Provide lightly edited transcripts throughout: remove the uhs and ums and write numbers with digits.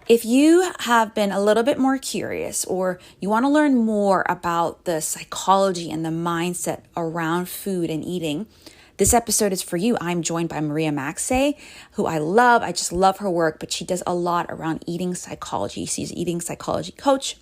If you have been a little bit more curious or you want to learn more about the psychology and the mindset around food and eating, this episode is for you. I'm joined by Maria Maxey, who I love. I just love her work, but she does a lot around eating psychology. She's an eating psychology coach,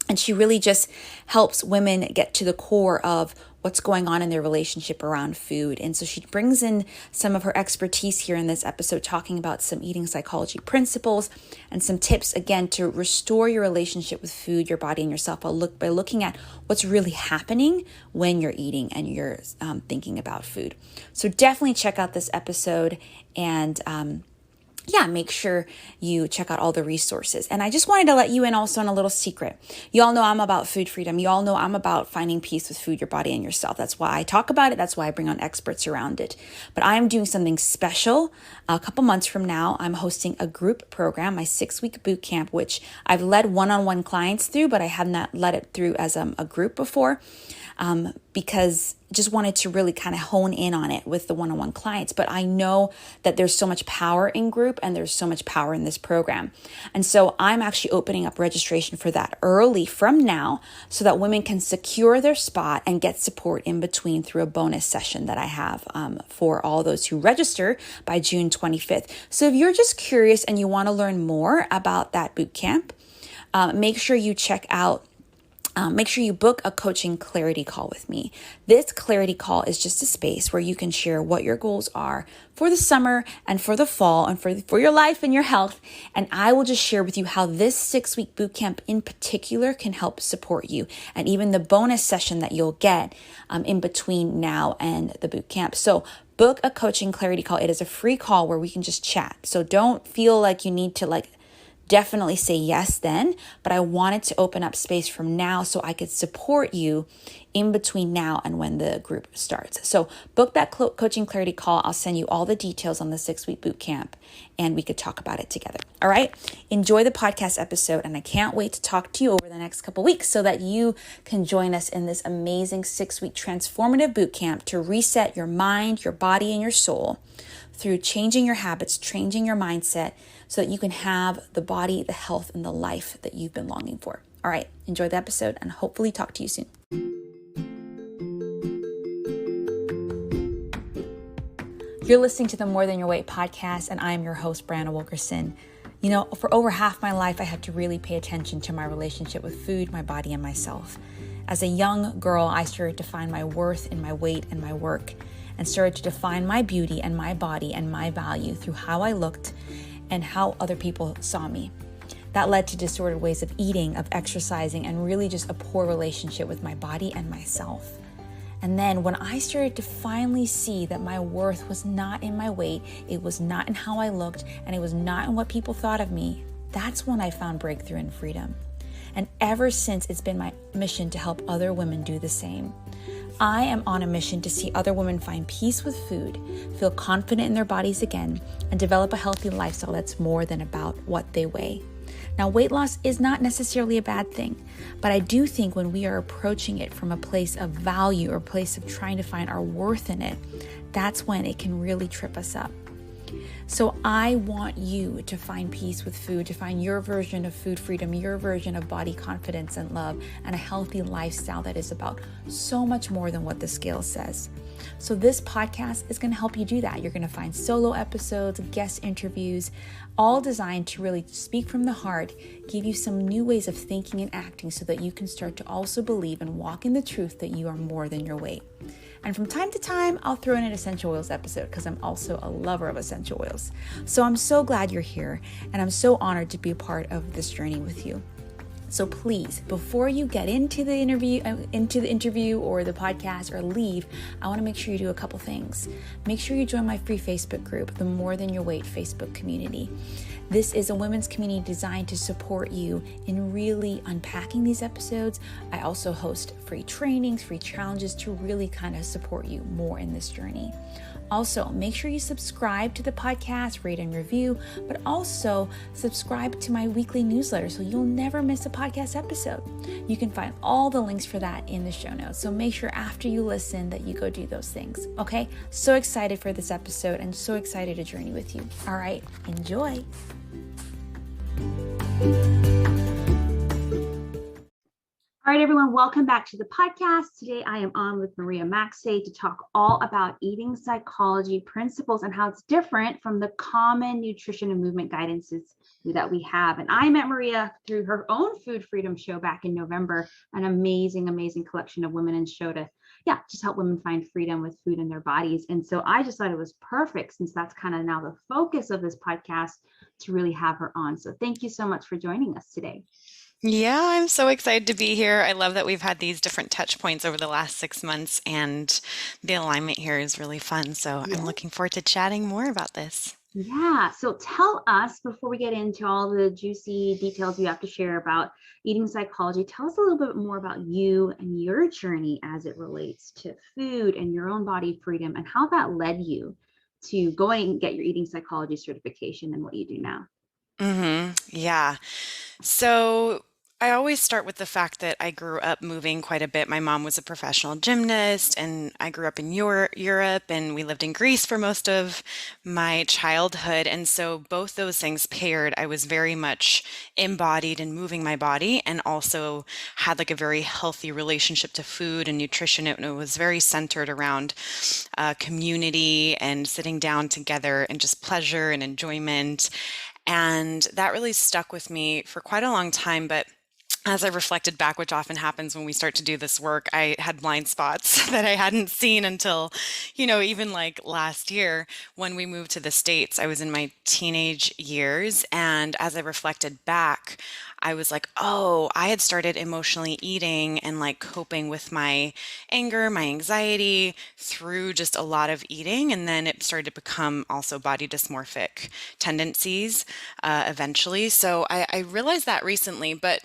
and she really just helps women get to the core of what's going on in their relationship around food. And so she brings in some of her expertise here in this episode, talking about some eating psychology principles and some tips, again, to restore your relationship with food, your body, and yourself by looking at what's really happening when you're eating and you're thinking about food. So definitely check out this episode and make sure you check out all the resources. And I just wanted to let you in also on a little secret. You all know I'm about food freedom. You all know I'm about finding peace with food, your body, and yourself. That's why I talk about it. That's why I bring on experts around it. But I am doing something special. A couple months from now, I'm hosting a group program, my 6-week boot camp, which I've led one-on-one clients through, but I have not led it through as a group before. Because just wanted to really kind of hone in on it with the one-on-one clients. But I know that there's so much power in group and there's so much power in this program. And so I'm actually opening up registration for that early from now so that women can secure their spot and get support in between through a bonus session that I have for all those who register by June 25th. So if you're just curious and you want to learn more about that boot camp, make sure you check out make sure you book a coaching clarity call with me. This clarity call is just a space where you can share what your goals are for the summer and for the fall and for your life and your health. And I will just share with you how this 6-week boot camp in particular can help support you, and even the bonus session that you'll get in between now and the boot camp. So book a coaching clarity call. It is a free call where we can just chat. So don't feel like you need to definitely say yes then, but I wanted to open up space from now so I could support you in between now and when the group starts. So book that coaching clarity call. I'll send you all the details on the 6-week boot camp and we could talk about it together. All right. Enjoy the podcast episode. And I can't wait to talk to you over the next couple weeks so that you can join us in this amazing 6-week transformative boot camp to reset your mind, your body, and your soul through changing your habits, changing your mindset, so that you can have the body, the health, and the life that you've been longing for. All right, enjoy the episode and hopefully talk to you soon. You're listening to the More Than Your Weight podcast, and I am your host, Brianna Wilkerson. You know, for over half my life, I had to really pay attention to my relationship with food, my body, and myself. As a young girl, I started to find my worth in my weight and my work, and started to define my beauty and my body and my value through how I looked and how other people saw me. That led to disordered ways of eating, of exercising, and really just a poor relationship with my body and myself. And then when I started to finally see that my worth was not in my weight, it was not in how I looked, and it was not in what people thought of me, that's when I found breakthrough and freedom. And ever since, it's been my mission to help other women do the same. I am on a mission to see other women find peace with food, feel confident in their bodies again, and develop a healthy lifestyle that's more than about what they weigh. Now, weight loss is not necessarily a bad thing, but I do think when we are approaching it from a place of value or a place of trying to find our worth in it, that's when it can really trip us up. So I want you to find peace with food, to find your version of food freedom, your version of body confidence and love, and a healthy lifestyle that is about so much more than what the scale says. So this podcast is going to help you do that. You're going to find solo episodes, guest interviews, all designed to really speak from the heart, give you some new ways of thinking and acting so that you can start to also believe and walk in the truth that you are more than your weight. And from time to time, I'll throw in an essential oils episode because I'm also a lover of essential oils. So I'm so glad you're here, and I'm so honored to be a part of this journey with you. So please, before you get into the interview or the podcast or leave, I want to make sure you do a couple things. Make sure you join my free Facebook group, the More Than Your Weight Facebook community. This is a women's community designed to support you in really unpacking these episodes. I also host free trainings, free challenges to really kind of support you more in this journey. Also, make sure you subscribe to the podcast, rate and review, but also subscribe to my weekly newsletter so you'll never miss a podcast episode. You can find all the links for that in the show notes. So make sure after you listen that you go do those things. Okay? So excited for this episode and so excited to journey with you. All right, enjoy. All right, everyone, welcome back to the podcast. Today, I am on with Maria Maxey to talk all about eating psychology principles and how it's different from the common nutrition and movement guidances that we have. And I met Maria through her own Food Freedom show back in November, an amazing, amazing collection of women in show to, just help women find freedom with food in their bodies. And so I just thought it was perfect, since that's kind of now the focus of this podcast, to really have her on. So thank you so much for joining us today. Yeah, I'm so excited to be here. I love that we've had these different touch points over the last 6 months, and the alignment here is really fun. So I'm Yeah. looking forward to chatting more about this. Yeah. So tell us, before we get into all the juicy details you have to share about eating psychology, tell us a little bit more about you and your journey as it relates to food and your own body freedom, and how that led you to going and get your eating psychology certification and what you do now. Yeah. So I always start with the fact that I grew up moving quite a bit. My mom was a professional gymnast, and I grew up in Europe, and we lived in Greece for most of my childhood. And so both those things paired, I was very much embodied and moving my body, and also had like a very healthy relationship to food and nutrition. It was very centered around community and sitting down together and just pleasure and enjoyment. And that really stuck with me for quite a long time. But as I reflected back, which often happens when we start to do this work, I had blind spots that I hadn't seen until, even like last year when we moved to the States. I was in my teenage years. And as I reflected back, I was like, oh, I had started emotionally eating and like coping with my anger, my anxiety through just a lot of eating. And then it started to become also body dysmorphic tendencies eventually. So I realized that recently, but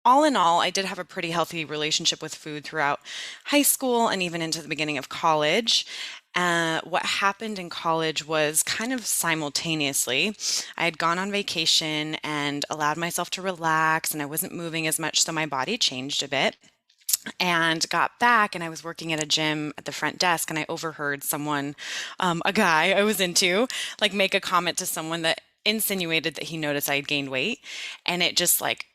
all in all, I did have a pretty healthy relationship with food throughout high school and even into the beginning of college. What happened in college was kind of simultaneously. I had gone on vacation and allowed myself to relax, and I wasn't moving as much, so my body changed a bit. And got back, and I was working at a gym at the front desk, and I overheard someone, a guy I was into, like make a comment to someone that insinuated that he noticed I had gained weight. And it just like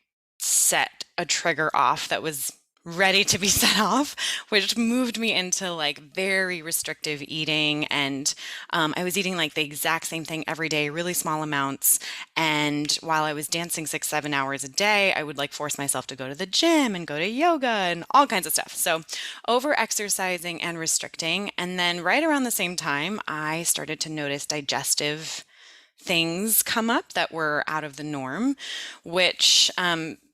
set a trigger off that was ready to be set off, which moved me into like very restrictive eating. And I was eating like the exact same thing every day, really small amounts. And while I was dancing 6, 7 hours a day, I would like force myself to go to the gym and go to yoga and all kinds of stuff. So over exercising and restricting. And then right around the same time, I started to notice digestive things come up that were out of the norm, which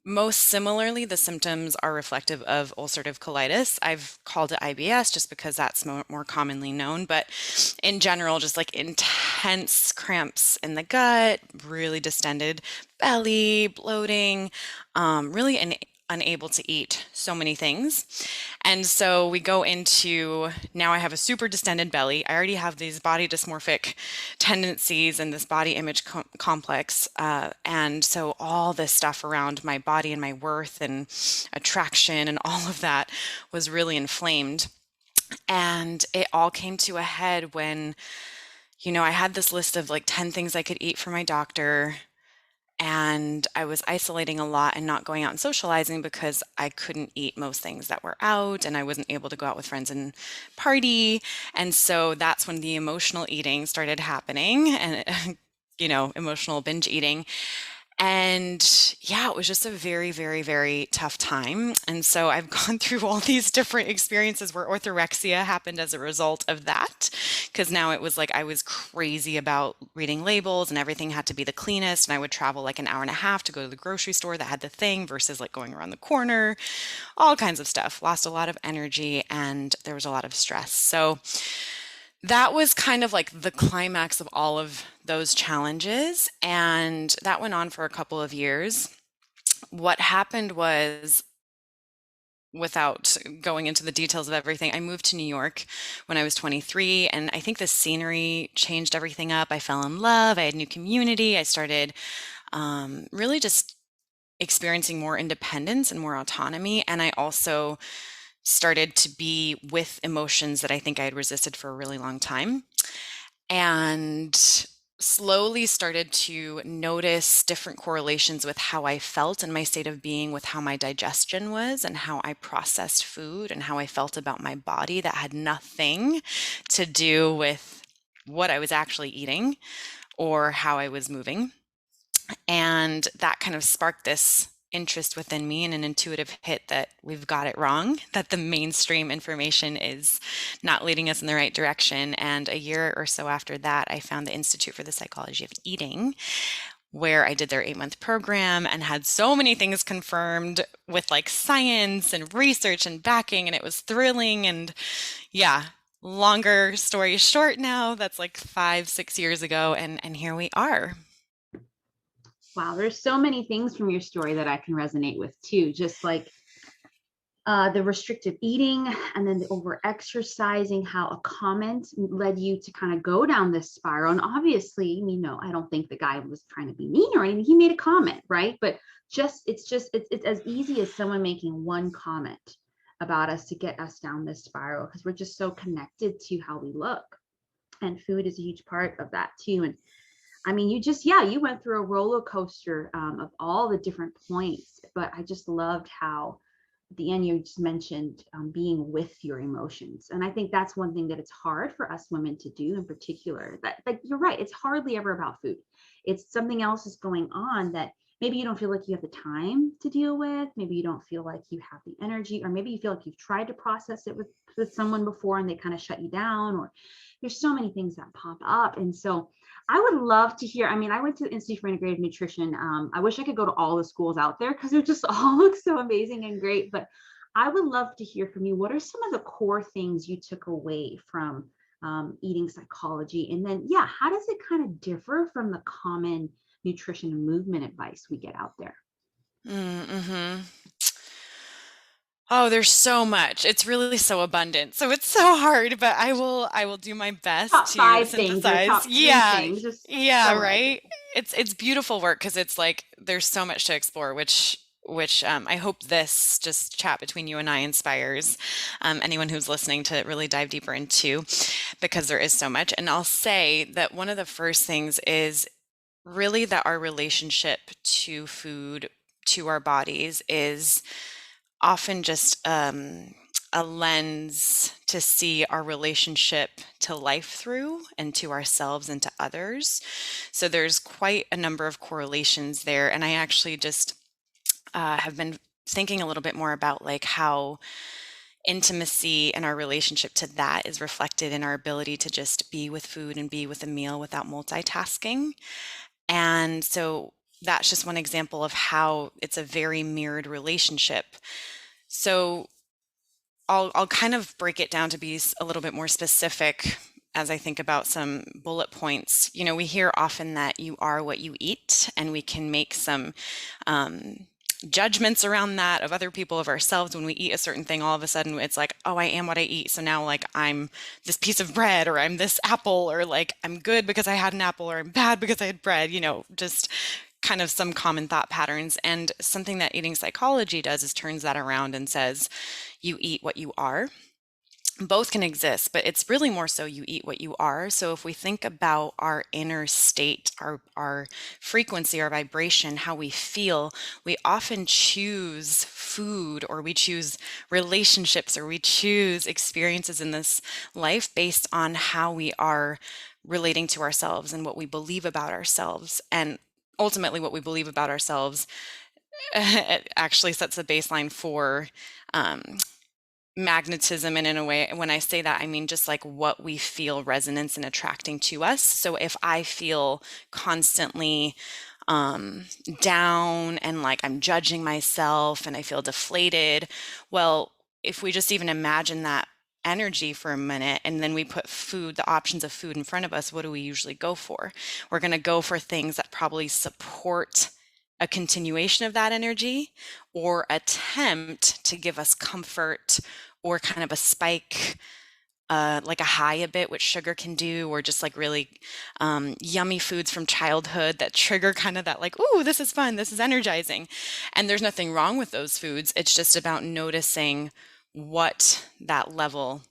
most similarly, the symptoms are reflective of ulcerative colitis. I've called it IBS just because that's more commonly known, but in general, just like intense cramps in the gut, really distended belly, bloating, really unable to eat so many things. And so we go into now I have a super distended belly. I already have these body dysmorphic tendencies and this body image complex. And so all this stuff around my body and my worth and attraction and all of that was really inflamed. And it all came to a head when, I had this list of like 10 things I could eat from my doctor. And I was isolating a lot and not going out and socializing because I couldn't eat most things that were out, and I wasn't able to go out with friends and party. And so that's when the emotional eating started happening, and emotional binge eating. And yeah, it was just a very, very, very tough time. And so I've gone through all these different experiences where orthorexia happened as a result of that. Because now it was like I was crazy about reading labels, and everything had to be the cleanest. And I would travel like an hour and a half to go to the grocery store that had the thing versus like going around the corner, all kinds of stuff. Lost a lot of energy, and there was a lot of stress. So that was kind of like the climax of all of those challenges. And that went on for a couple of years. What happened was, without going into the details of everything, I moved to New York when I was 23, and I think the scenery changed everything up. I fell in love. I had new community. I started really just experiencing more independence and more autonomy. And I also started to be with emotions that I think I had resisted for a really long time. And slowly started to notice different correlations with how I felt and my state of being with how my digestion was and how I processed food and how I felt about my body that had nothing to do with what I was actually eating or how I was moving. And that kind of sparked this interest within me and an intuitive hit that we've got it wrong, that the mainstream information is not leading us in the right direction. And a year or so after that, I found the Institute for the Psychology of Eating, where I did their 8-month program and had so many things confirmed with like science and research and backing. And it was thrilling. And yeah, longer story short now, that's like 5, 6 years ago. And here we are. Wow, there's so many things from your story that I can resonate with too. Just like the restrictive eating and then the over exercising, how a comment led you to kind of go down this spiral. And obviously, you know, I don't think the guy was trying to be mean or anything. He made a comment, right? But it's as easy as someone making one comment about us to get us down this spiral, because we're just so connected to how we look. And food is a huge part of that too. And I mean, you went through a roller coaster of all the different points, but I just loved how at the end you just mentioned being with your emotions. And I think that's one thing that it's hard for us women to do in particular. That, like, you're right, it's hardly ever about food. It's something else is going on that maybe you don't feel like you have the time to deal with. Maybe you don't feel like you have the energy, or maybe you feel like you've tried to process it with someone before and they kind of shut you down, or there's so many things that pop up. And so I would love to hear. I mean, I went to the Institute for Integrative Nutrition. I wish I could go to all the schools out there because they just all look so amazing and great. But I would love to hear from you. What are some of the core things you took away from eating psychology? And then, yeah, how does it kind of differ from the common nutrition and movement advice we get out there? Mm-hmm. Oh, there's so much. It's really so abundant. So it's so hard, but I will do my best Top to 5 things or synthesize. top three Yeah. things, just Yeah, so I right. can. It's beautiful work because it's like there's so much to explore, which I hope this just chat between you and I inspires anyone who's listening to really dive deeper into, because there is so much. And I'll say that one of the first things is really that our relationship to food, to our bodies, is often just a lens to see our relationship to life through and to ourselves and to others. So there's quite a number of correlations there. And I actually just have been thinking a little bit more about like how intimacy and our relationship to that is reflected in our ability to just be with food and be with a meal without multitasking. And so that's just one example of how it's a very mirrored relationship. So I'll kind of break it down to be a little bit more specific as I think about some bullet points. You know, we hear often that you are what you eat, and we can make some judgments around that of other people, of ourselves. When we eat a certain thing, all of a sudden it's like, oh, I am what I eat. So now, like, I'm this piece of bread, or I'm this apple, or like I'm good because I had an apple, or I'm bad because I had bread, you know, just kind of some common thought patterns. And something that eating psychology does is turns that around and says, you eat what you are. Both can exist, but it's really more so you eat what you are. So if we think about our inner state, our frequency, our vibration, how we feel, we often choose food, or we choose relationships, or we choose experiences in this life based on how we are relating to ourselves and what we believe about ourselves. And ultimately, what we believe about ourselves it actually sets a baseline for um, magnetism. And in a way, when I say that, I mean just like what we feel resonance and attracting to us. So if I feel constantly down and like I'm judging myself and I feel deflated, well, if we just even imagine that energy for a minute, and then we put food, the options of food in front of us, what do we usually go for? We're going to go for things that probably support a continuation of that energy, or attempt to give us comfort, or kind of a spike, like a high a bit, which sugar can do, or just like really yummy foods from childhood that trigger kind of that like, ooh, this is fun, this is energizing. And there's nothing wrong with those foods. It's just about noticing what that level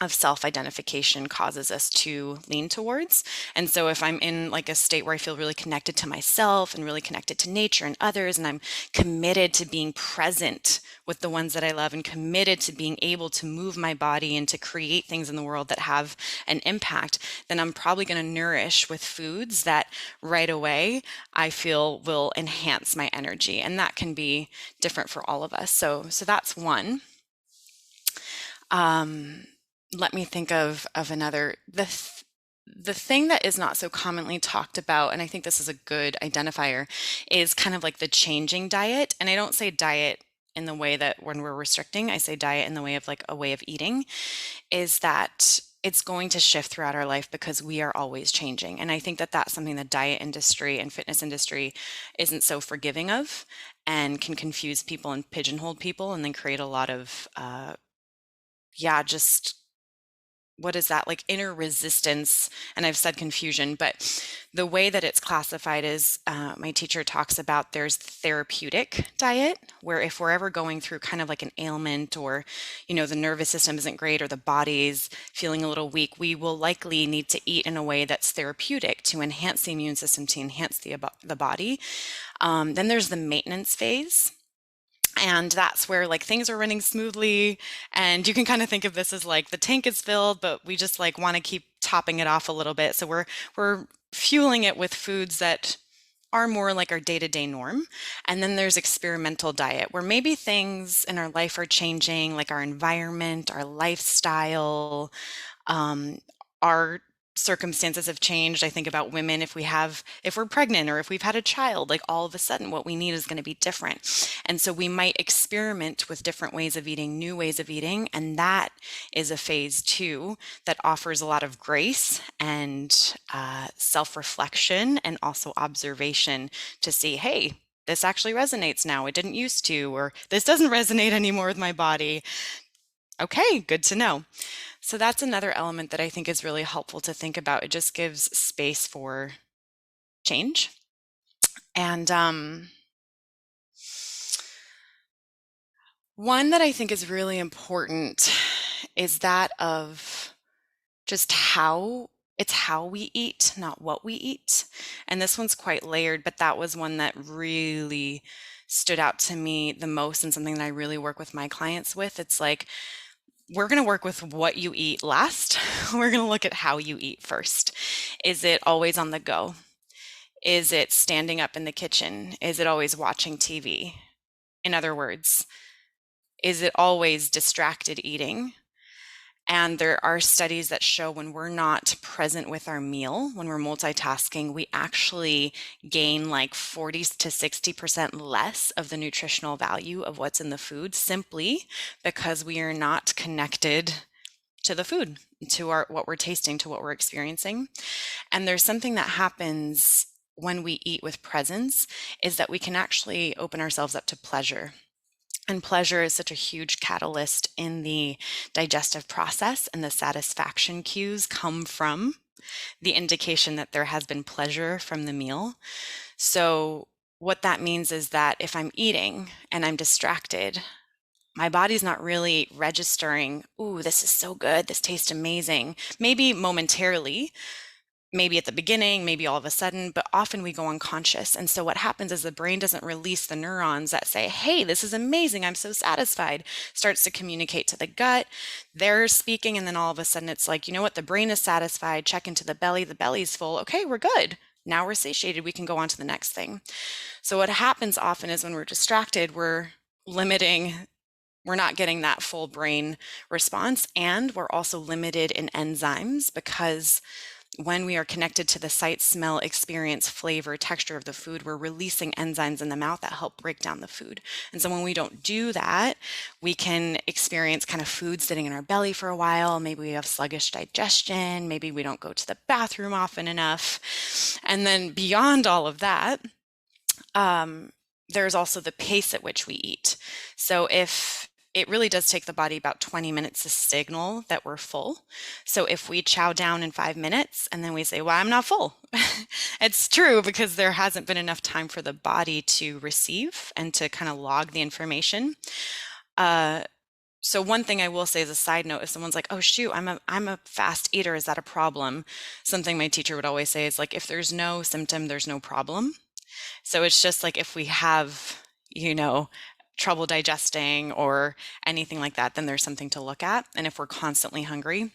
of self-identification causes us to lean towards. And so if I'm in like a state where I feel really connected to myself and really connected to nature and others, and I'm committed to being present with the ones that I love and committed to being able to move my body and to create things in the world that have an impact, then I'm probably going to nourish with foods that right away I feel will enhance my energy. And that can be different for all of us. So that's one. Let me think of another. The thing that is not so commonly talked about, and I think this is a good identifier, is kind of like the changing diet. And I don't say diet in the way that when we're restricting, I say diet in the way of like a way of eating, is that it's going to shift throughout our life because we are always changing. And I think that that's something the diet industry and fitness industry isn't so forgiving of, and can confuse people and pigeonhole people and then create a lot of, just what is that, like inner resistance? And I've said confusion, but the way that it's classified is my teacher talks about there's therapeutic diet, where if we're ever going through kind of like an ailment, or, the nervous system isn't great or the body's feeling a little weak, we will likely need to eat in a way that's therapeutic to enhance the immune system, to enhance the body. Then there's the maintenance phase. And that's where like things are running smoothly, and you can kind of think of this as like the tank is filled, but we just like want to keep topping it off a little bit. So we're fueling it with foods that are more like our day-to-day norm. And then there's experimental diet, where maybe things in our life are changing, like our environment, our lifestyle, our circumstances have changed. I think about women, if we're pregnant or if we've had a child, like all of a sudden what we need is going to be different. And so we might experiment with different ways of eating, new ways of eating. And that is a phase two that offers a lot of grace and self-reflection and also observation to see, hey, this actually resonates now. It didn't used to, or this doesn't resonate anymore with my body. Okay, good to know. So that's another element that I think is really helpful to think about. It just gives space for change. And one that I think is really important is that of just how we eat, not what we eat. And this one's quite layered, but that was one that really stood out to me the most, and something that I really work with my clients with. It's like, we're going to work with what you eat last. We're going to look at how you eat first. Is it always on the go? Is it standing up in the kitchen? Is it always watching TV? In other words, is it always distracted eating? And there are studies that show when we're not present with our meal, when we're multitasking, we actually gain like 40 to 60% less of the nutritional value of what's in the food, simply because we are not connected to the food, to what we're tasting, to what we're experiencing. And there's something that happens when we eat with presence, is that we can actually open ourselves up to pleasure. And pleasure is such a huge catalyst in the digestive process, and the satisfaction cues come from the indication that there has been pleasure from the meal. So what that means is that if I'm eating and I'm distracted, my body's not really registering, ooh, this is so good, this tastes amazing. Maybe momentarily, maybe at the beginning, maybe all of a sudden, but often we go unconscious. And so what happens is the brain doesn't release the neurons that say, hey, this is amazing, I'm so satisfied, starts to communicate to the gut. They're speaking, and then all of a sudden it's like, you know what, the brain is satisfied, check into the belly's full. Okay, we're good. Now we're satiated, we can go on to the next thing. So what happens often is when we're distracted, we're not getting that full brain response, and we're also limited in enzymes, because when we are connected to the sight, smell, experience, flavor, texture of the food, we're releasing enzymes in the mouth that help break down the food. And so when we don't do that, we can experience kind of food sitting in our belly for a while. Maybe we have sluggish digestion. Maybe we don't go to the bathroom often enough. And then beyond all of that, there's also the pace at which we eat. So if it really does take the body about 20 minutes to signal that we're full. So if we chow down in 5 minutes and then we say, well, I'm not full, it's true, because there hasn't been enough time for the body to receive and to kind of log the information. So one thing I will say as a side note, if someone's like, "Oh shoot, I'm a fast eater, is that a problem?" Something my teacher would always say is like, if there's no symptom, there's no problem. So it's just like if we have, you know, trouble digesting or anything like that, then there's something to look at. And if we're constantly hungry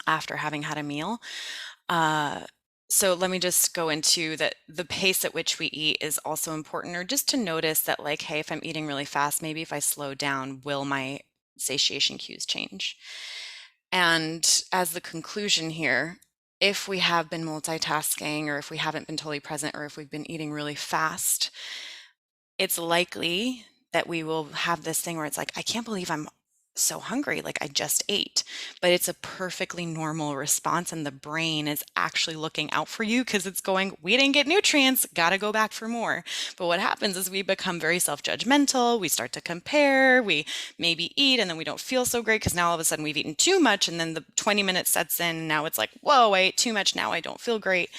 after having had a meal, uh, so let me just go into that the pace at which we eat is also important, or just to notice that, like, hey, if I'm eating really fast, maybe if I slow down, will my satiation cues change? And as the conclusion here, if we have been multitasking, or if we haven't been totally present, or if we've been eating really fast, it's likely that we will have this thing where it's like, I can't believe I'm so hungry, like I just ate. But it's a perfectly normal response, and the brain is actually looking out for you because it's going, we didn't get nutrients, gotta go back for more. But what happens is we become very self-judgmental, we start to compare, we maybe eat and then we don't feel so great because now all of a sudden we've eaten too much, and then the 20 minutes sets in, and now it's like, whoa, I ate too much, now I don't feel great.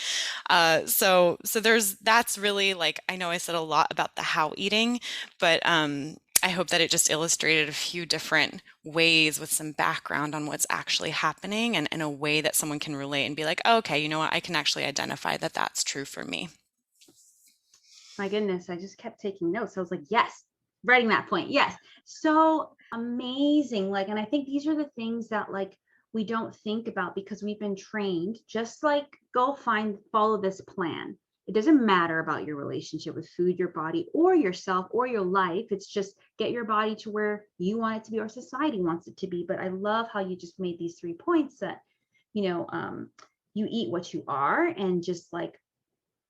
So there's that's really, like, I know I said a lot about the how eating, but I hope that it just illustrated a few different ways with some background on what's actually happening, and in a way that someone can relate and be like, oh, okay, you know what, I can actually identify that that's true for me. My goodness, I just kept taking notes. I was like, yes, writing that point. Yes. So amazing. Like, and I think these are the things that like we don't think about because we've been trained, just like go follow this plan. It doesn't matter about your relationship with food, your body, or yourself, or your life. It's just get your body to where you want it to be or society wants it to be. But I love how you just made these 3 points that, you know, you eat what you are, and just like,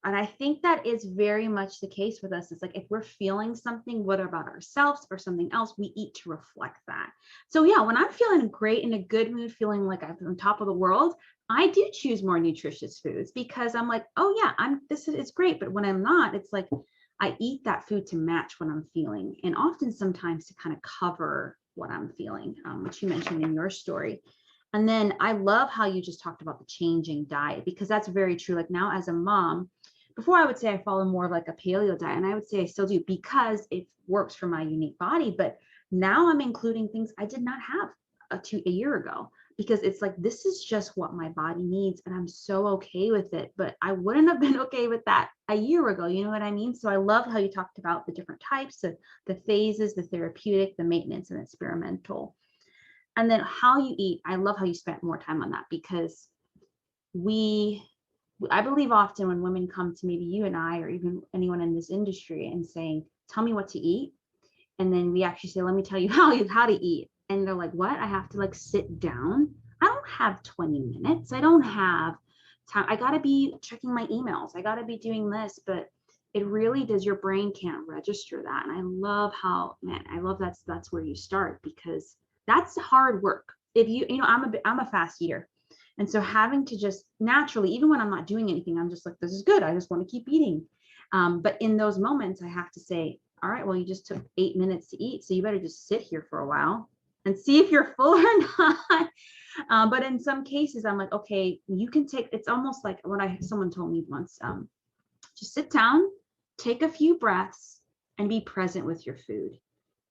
and I think that is very much the case with us. It's like if we're feeling something, whether about ourselves or something else, we eat to reflect that. So yeah, when I'm feeling great, in a good mood, feeling like I'm on top of the world, I do choose more nutritious foods because I'm like, oh yeah, it's great. But when I'm not, it's like I eat that food to match what I'm feeling, and often sometimes to kind of cover what I'm feeling, which you mentioned in your story. And then I love how you just talked about the changing diet, because that's very true. Like now as a mom, before I would say I follow more of like a paleo diet, and I would say I still do because it works for my unique body. But now I'm including things I did not have a year ago, because it's like, this is just what my body needs. And I'm so okay with it. But I wouldn't have been okay with that a year ago. You know what I mean? So I love how you talked about the different types of the phases, the therapeutic, the maintenance, and experimental. And then how you eat. I love how you spent more time on that, because we I believe often when women come to maybe you and I, or even anyone in this industry, and saying, tell me what to eat. And then we actually say, let me tell you how to eat. And they're like, what? I have to like sit down. I don't have 20 minutes. I don't have time. I got to be checking my emails. I got to be doing this. But it really does. Your brain can't register that. And I love how, man, I love that's where you start, because that's hard work. If I'm a fast eater. And so having to just naturally, even when I'm not doing anything, I'm just like, this is good. I just want to keep eating. But in those moments, I have to say, all right, well, you just took 8 minutes to eat, so you better just sit here for a while and see if you're full or not. But in some cases, I'm like, okay, you can take, it's almost like what someone told me once, just sit down, take a few breaths, and be present with your food.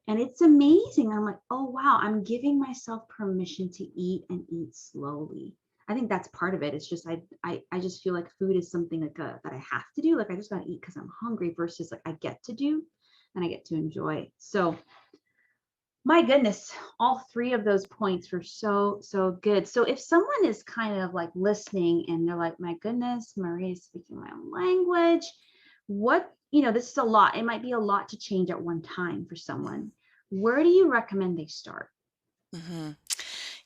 And it's amazing. I'm like, oh, wow, I'm giving myself permission to eat, and eat slowly. I think that's part of it. It's just, I just feel like food is something like that I have to do. Like I just got to eat because I'm hungry, versus like I get to do and I get to enjoy. So my goodness, all 3 of those points were so good. So if someone is kind of like listening and they're like, my goodness, Maria is speaking my own language. This is a lot. It might be a lot to change at one time for someone. Where do you recommend they start? hmm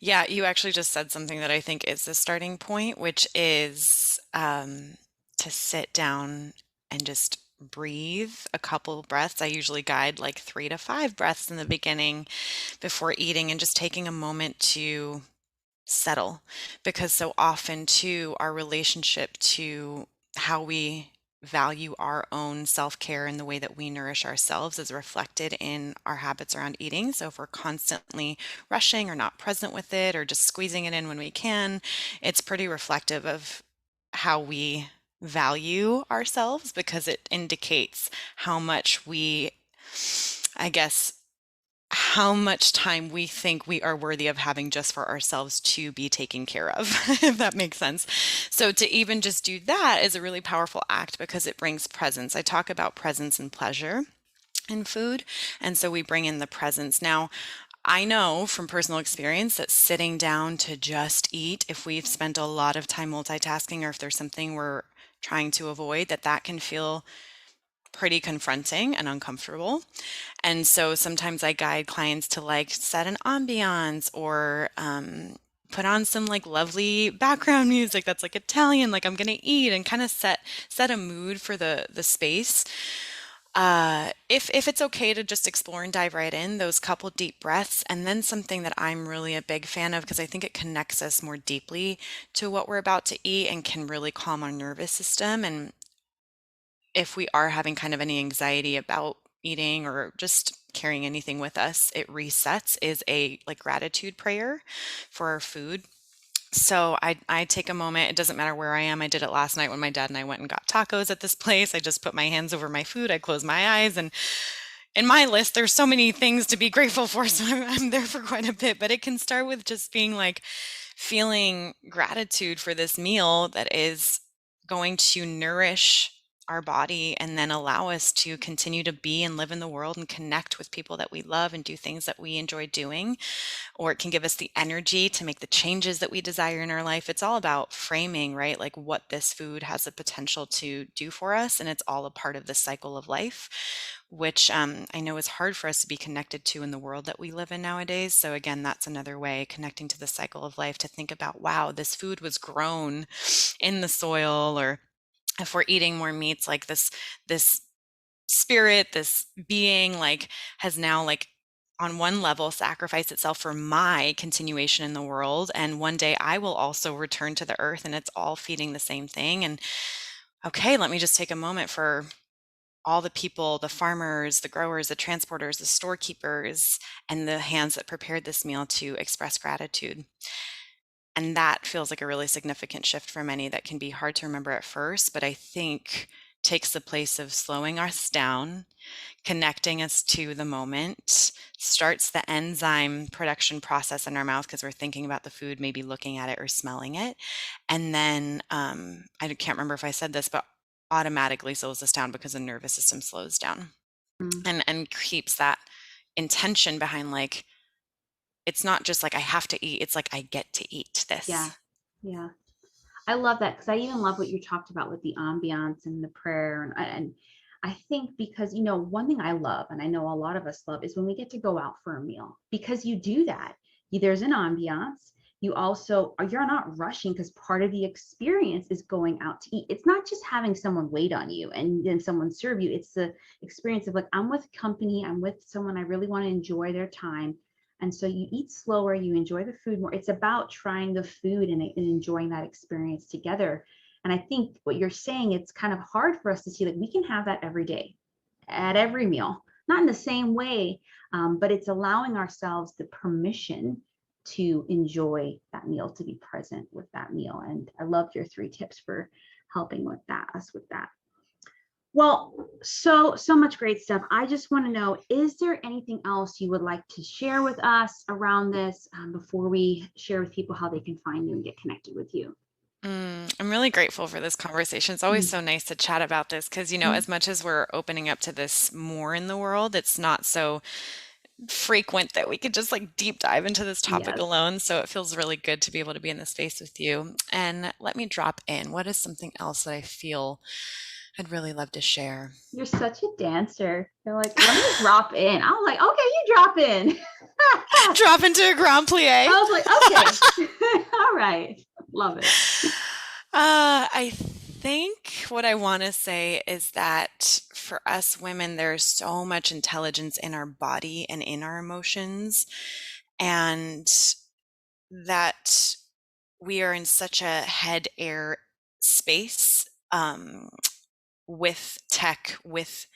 Yeah, you actually just said something that I think is the starting point, which is to sit down and just breathe a couple breaths. I usually guide like 3 to 5 breaths in the beginning before eating, and just taking a moment to settle. Because so often, too, our relationship to how we value our own self-care and the way that we nourish ourselves is reflected in our habits around eating. So if we're constantly rushing or not present with it or just squeezing it in when we can, it's pretty reflective of how we value ourselves, because it indicates how much we, I guess, how much time we think we are worthy of having just for ourselves to be taken care of, if that makes sense. So to even just do that is a really powerful act because it brings presence. I talk about presence and pleasure in food, and so we bring in the presence. Now, I know from personal experience that sitting down to just eat, if we've spent a lot of time multitasking or if there's something we're trying to avoid, that can feel pretty confronting and uncomfortable. And so sometimes I guide clients to like set an ambiance or put on some like lovely background music that's like Italian, like I'm gonna eat, and kind of set a mood for the space. If it's okay to just explore and dive right in, those couple deep breaths, and then something that I'm really a big fan of because I think it connects us more deeply to what we're about to eat and can really calm our nervous system. And if we are having kind of any anxiety about eating or just carrying anything with us, it resets, is a like gratitude prayer for our food. So I take a moment. It doesn't matter where I am. I did it last night when my dad and I went and got tacos at this place. I just put my hands over my food. I close my eyes, and in my list, there's so many things to be grateful for. So I'm there for quite a bit. But it can start with just being like feeling gratitude for this meal that is going to nourish our body and then allow us to continue to be and live in the world and connect with people that we love and do things that we enjoy doing, or it can give us the energy to make the changes that we desire in our life. It's all about framing, right? Like what this food has the potential to do for us. And it's all a part of the cycle of life, which I know is hard for us to be connected to in the world that we live in nowadays. So, again, that's another way connecting to the cycle of life to think about, wow, this food was grown in the soil, or if we're eating more meats, like this spirit, this being, like has now like on one level sacrificed itself for my continuation in the world, and one day I will also return to the earth, and it's all feeding the same thing. And okay, let me just take a moment for all the people, the farmers, the growers, the transporters, the storekeepers, and the hands that prepared this meal to express gratitude. And that feels like a really significant shift for many that can be hard to remember at first, but I think takes the place of slowing us down, connecting us to the moment, starts the enzyme production process in our mouth because we're thinking about the food, maybe looking at it or smelling it. And then I can't remember if I said this, but automatically slows us down because the nervous system slows down Mm. and keeps that intention behind, like, it's not just like I have to eat, it's like I get to eat Yeah. this. Yeah. I love that because I even love what you talked about with the ambiance and the prayer. And I think because, one thing I love, and I know a lot of us love, is when we get to go out for a meal because you do that. There's an ambiance. You also, you're not rushing because part of the experience is going out to eat. It's not just having someone wait on you and then someone serve you. It's the experience of like, I'm with company, I'm with someone I really want to enjoy their time. And so you eat slower, you enjoy the food more. It's about trying the food and enjoying that experience together. And I think what you're saying, it's kind of hard for us to see that we can have that every day at every meal, not in the same way, but it's allowing ourselves the permission to enjoy that meal, to be present with that meal. And I loved your 3 tips for helping with that, us with that. Well, so much great stuff. I just want to know, is there anything else you would like to share with us around this before we share with people how they can find you and get connected with you? I'm really grateful for this conversation. It's always Mm, so nice to chat about this because, mm. as much as we're opening up to this more in the world, it's not so frequent that we could just like deep dive into this topic Yes. alone. So it feels really good to be able to be in this space with you. And let me drop in. What is something else that I feel I'd really love to share? You're such a dancer. You're like, let me drop in. I was like, okay, you drop in. Drop into a grand plie. I was like, okay. All right. Love it. I think what I want to say is that for us women, there's so much intelligence in our body and in our emotions, and that we are in such a head air space, with tech, with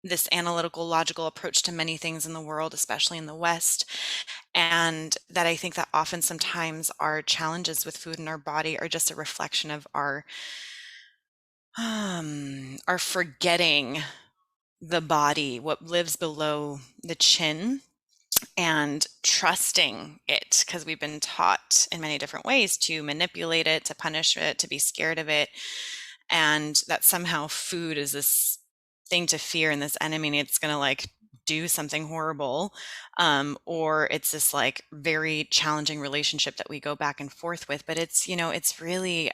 this analytical, logical approach to many things in the world, especially in the West. And that I think that often sometimes our challenges with food in our body are just a reflection of our forgetting the body, what lives below the chin, and trusting it, because we've been taught in many different ways to manipulate it, to punish it, to be scared of it, and that somehow food is this thing to fear and this enemy, and it's going to like do something horrible, or it's this like very challenging relationship that we go back and forth with. But it's, it's really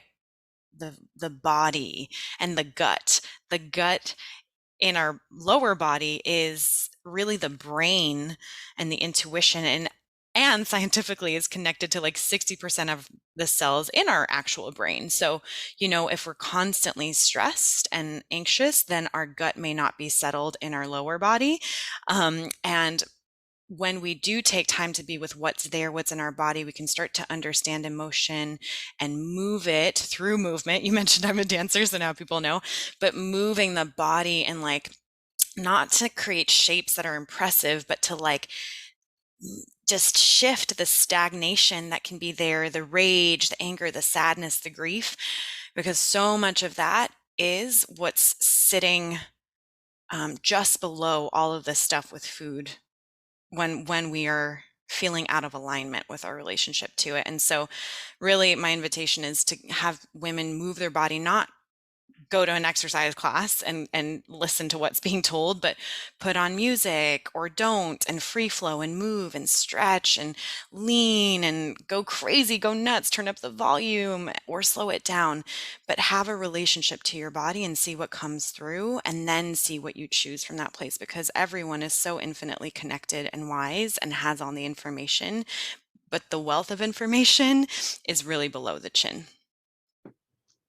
the body and the gut. The gut in our lower body is really the brain and the intuition, and scientifically is connected to like 60% of the cells in our actual brain. So, if we're constantly stressed and anxious, then our gut may not be settled in our lower body. And when we do take time to be with what's there, what's in our body, we can start to understand emotion and move it through movement. You mentioned I'm a dancer, so now people know, but moving the body and like not to create shapes that are impressive, but to like just shift the stagnation that can be there, the rage, the anger, the sadness, the grief, because so much of that is what's sitting just below all of this stuff with food when we are feeling out of alignment with our relationship to it. And so really my invitation is to have women move their body, not go to an exercise class and listen to what's being told, but put on music or don't, and free flow and move and stretch and lean and go crazy, go nuts, turn up the volume or slow it down, but have a relationship to your body and see what comes through, and then see what you choose from that place, because everyone is so infinitely connected and wise and has all the information, but the wealth of information is really below the chin.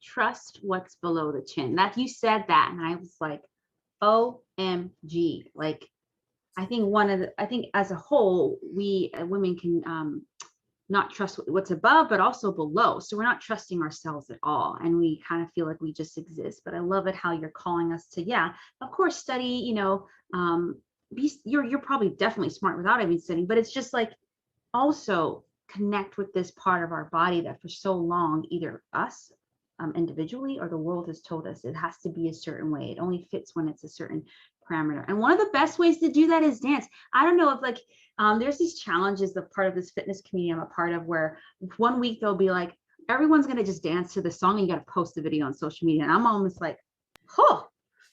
Trust what's below the chin. That you said that, and I was like, OMG. Like, I think as a whole, we women can not trust what's above, but also below. So we're not trusting ourselves at all, and we kind of feel like we just exist. But I love it how you're calling us to, yeah, of course, study. You're probably definitely smart without even studying, but it's just like also connect with this part of our body that for so long either us individually or the world has told us it has to be a certain way. It only fits when it's a certain parameter. And one of the best ways to do that is dance. I don't know if like there's these challenges, the part of this fitness community I'm a part of, where 1 week they'll be like, everyone's going to just dance to the song and you got to post a video on social media. And I'm almost like, oh,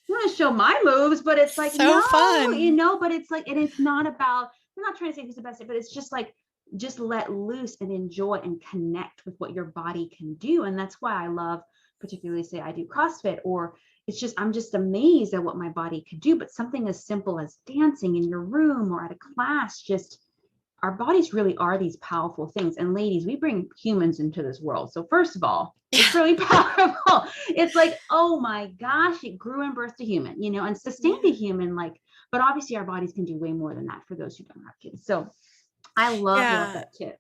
I'm going to show my moves, but it's like, So no, fun. but it's like, and it's not about, I'm not trying to say who's the best, but it's just like, just let loose and enjoy and connect with what your body can do. And that's why I love, particularly say I do CrossFit, or it's just, I'm just amazed at what my body could do. But something as simple as dancing in your room or at a class, just our bodies really are these powerful things. And ladies, we bring humans into this world. So first of all, it's really powerful. It's like, oh my gosh, it grew and birthed a human, and sustained a human. Like, but obviously our bodies can do way more than that for those who don't have kids. So I love Yeah. that tip.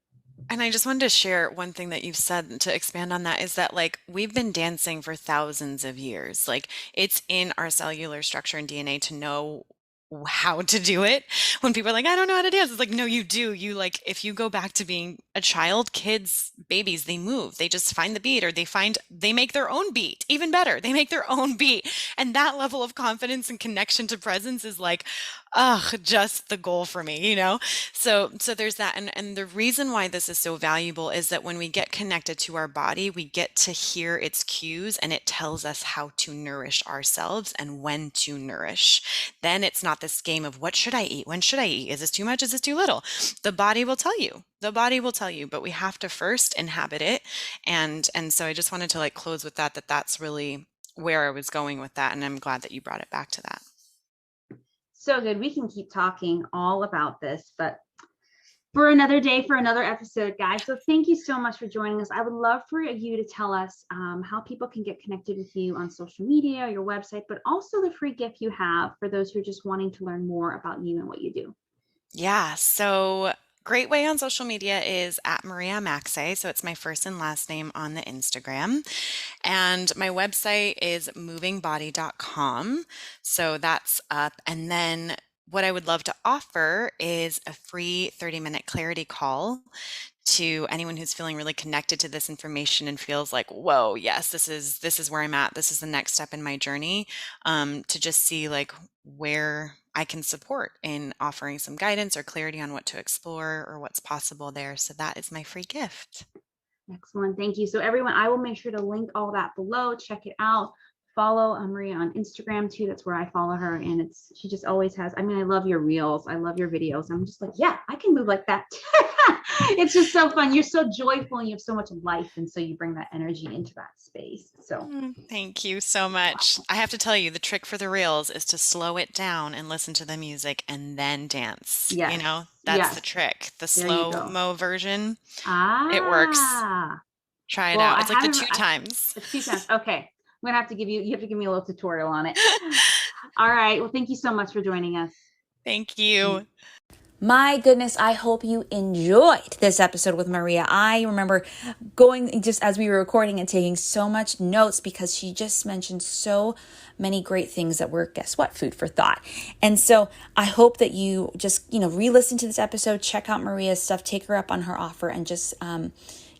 And I just wanted to share one thing that you've said to expand on that, is that like we've been dancing for thousands of years. Like it's in our cellular structure and DNA to know how to do it. When people are like, I don't know how to dance, it's like, no, you do. You like, if you go back to being a child, kids, babies, they move. They just find the beat, or they make their own beat. Even better, they make their own beat. And that level of confidence and connection to presence is like, just the goal for me. So there's that. And the reason why this is so valuable is that when we get connected to our body, we get to hear its cues, and it tells us how to nourish ourselves and when to nourish. Then it's not this game of what should I eat? When should I eat? Is this too much? Is this too little? The body will tell you. The body will tell you, but we have to first inhabit it. And so I just wanted to like close with that's really where I was going with that. And I'm glad that you brought it back to that. So good. We can keep talking all about this, but for another day, for another episode, guys. So thank you so much for joining us. I would love for you to tell us how people can get connected with you on social media, your website, but also the free gift you have for those who are just wanting to learn more about you and what you do. Yeah. So great way on social media is at Maria Maxe. So it's my first and last name on the Instagram. And my website is movingbody.com. So that's up. And then what I would love to offer is a free 30-minute clarity call to anyone who's feeling really connected to this information and feels like, whoa, yes, this is where I'm at. This is the next step in my journey, to just see like where I can support in offering some guidance or clarity on what to explore or what's possible there. So that is my free gift. Excellent. Thank you. So everyone, I will make sure to link all that below. Check it out. Follow Maria on Instagram too. That's where I follow her. And she just always has, I mean, I love your reels. I love your videos. I'm just like, yeah, I can move like that. It's just so fun. You're so joyful and you have so much life. And so you bring that energy into that space. So Thank you so much. I have to tell you, the trick for the reels is to slow it down and listen to the music and then dance. yes. That's the trick. The There you go. slow-mo version, Ah, it works. Try it Well, out. I It's like the haven't- two times. it's 2 cents. Okay. I'm gonna have to you have to give me a little tutorial on it. All right. Well, thank you so much for joining us. Thank you. My goodness, I hope you enjoyed this episode with Maria. I remember going just as we were recording and taking so much notes because she just mentioned so many great things that were, guess what, food for thought. And so I hope that you just, re-listen to this episode, check out Maria's stuff, take her up on her offer, and just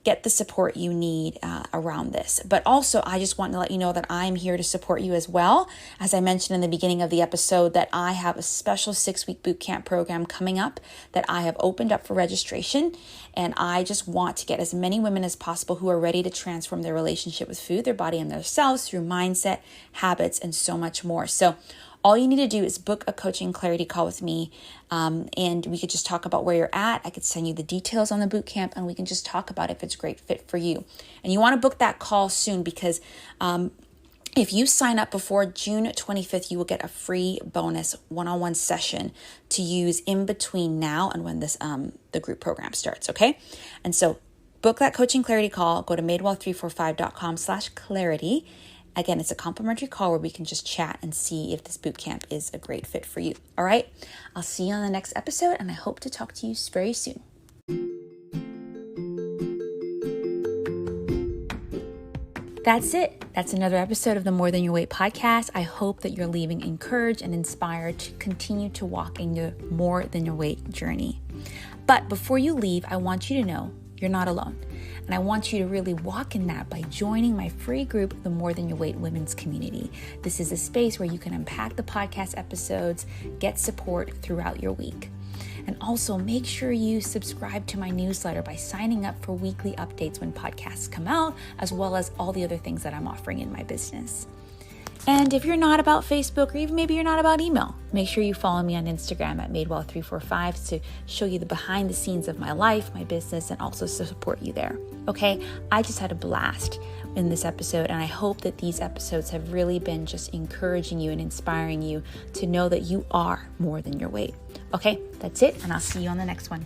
get the support you need around this. But also, I just want to let you know that I'm here to support you as well. As I mentioned in the beginning of the episode, that I have a special 6-week bootcamp program coming up that I have opened up for registration. And I just want to get as many women as possible who are ready to transform their relationship with food, their body, and themselves through mindset, habits, and so much more. So all you need to do is book a coaching clarity call with me, and we could just talk about where you're at. I could send you the details on the bootcamp, and we can just talk about if it's a great fit for you. And you want to book that call soon because if you sign up before June 25th, you will get a free bonus one-on-one session to use in between now and when this the group program starts, okay? And so book that coaching clarity call. Go to madewell345.com/clarity. Again, it's a complimentary call where we can just chat and see if this bootcamp is a great fit for you. All right. I'll see you on the next episode, and I hope to talk to you very soon. That's it. That's another episode of the More Than Your Weight podcast. I hope that you're leaving encouraged and inspired to continue to walk in your More Than Your Weight journey. But before you leave, I want you to know you're not alone. And I want you to really walk in that by joining my free group, the More Than Your Weight Women's Community. This is a space where you can unpack the podcast episodes, get support throughout your week. And also make sure you subscribe to my newsletter by signing up for weekly updates when podcasts come out, as well as all the other things that I'm offering in my business. And if you're not about Facebook, or even maybe you're not about email, make sure you follow me on Instagram at madewell345 to show you the behind the scenes of my life, my business, and also to support you there. Okay, I just had a blast in this episode, and I hope that these episodes have really been just encouraging you and inspiring you to know that you are more than your weight. Okay, that's it, and I'll see you on the next one.